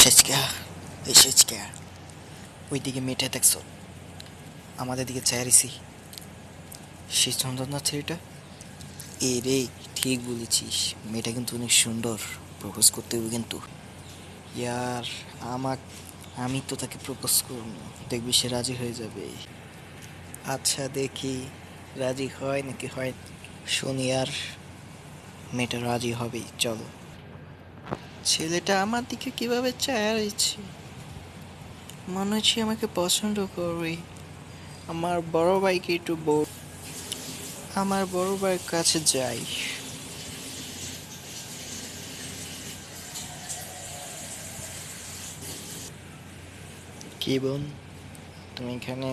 সেচকা এই সেচকা ওইদিকে মেয়েটা দেখছো আমাদের দিকে চাইছি সেই চন্দনা ছেলেটা এ রে ঠিক বলেছিস মেয়েটা কিন্তু অনেক সুন্দর প্রপোজ করতে হবে কিন্তু ইয়ার আমাক আমি তো তাকে প্রপোজ করব দেখবি সে রাজি হয়ে যাবে আচ্ছা দেখি রাজি হয় নাকি হয় শুনি আর মেয়েটা রাজি হবেই চলো ছেলেটা আমার দিকে কিভাবে চায় রয়েছে মনে হচ্ছে আমাকে পছন্দ করবে আমার বড় ভাইকে একটু আমার বড় ভাইয়ের কাছে যাই কি বোন তুমি এখানে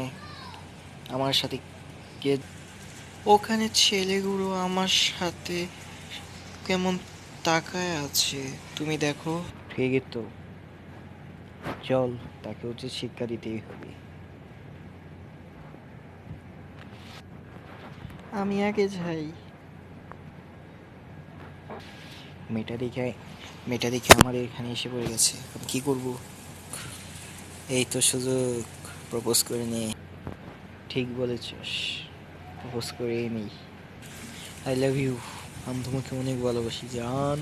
আমার সাথে কে ওখানে ছেলেগুলো আমার সাথে কেমন তাকায় আছে তুমি দেখো ঠিকই তো চল তাকে উচিত শিক্ষা দিতেই হবে আমি আগে যাই মেয়েটা দেখে আমার এখানে এসে পড়ে গেছে আমি কি করব এই তো সুযোগ প্রপোজ করে নে ঠিক বলেছিস প্রপোজ করে নেই আই লাভ ইউ আমি তোমাকে অনেক ভালোবাসি জান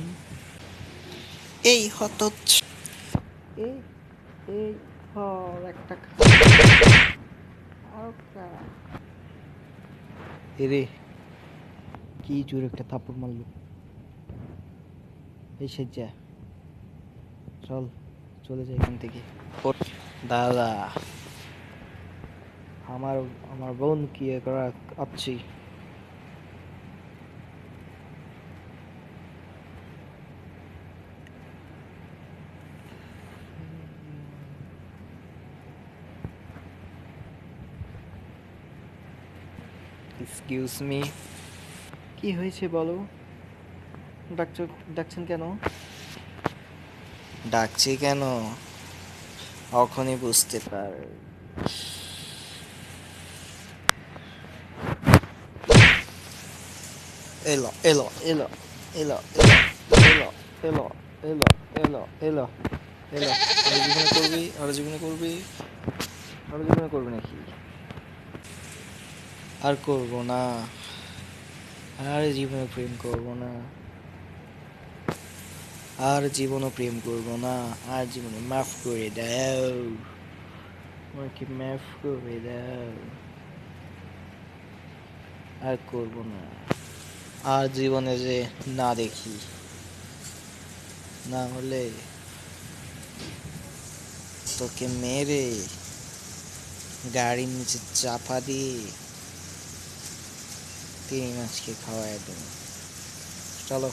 এই হত এই এই হর একটা এরে কি জোরে একটা থাপ্পড় মারলো এই সেজা চল চলে যাই এখান থেকে দাদা আমার আমার বোন কি করা আছি এক্সকিউজ মি কি হয়েছে বলো ডাকছেন কেন ডাকছি কেন এখনই বুঝতে পার এলো এলো এলো এলো এলো এলো এলো এলো এলো এলো আর জীবনে করবি নাকি আর করবো না আর জীবনে প্রেম করবো না আর জীবনও প্রেম করবো না আর জীবনে মাফ করে দাও আমাকে মাফ করে দাও আর করবো না আর জীবনে যে না দেখি না হলে তোকে মেরে গাড়ির নিচে চাপা দিয়ে 3 মাছকে খাওয়াই দেবো চলো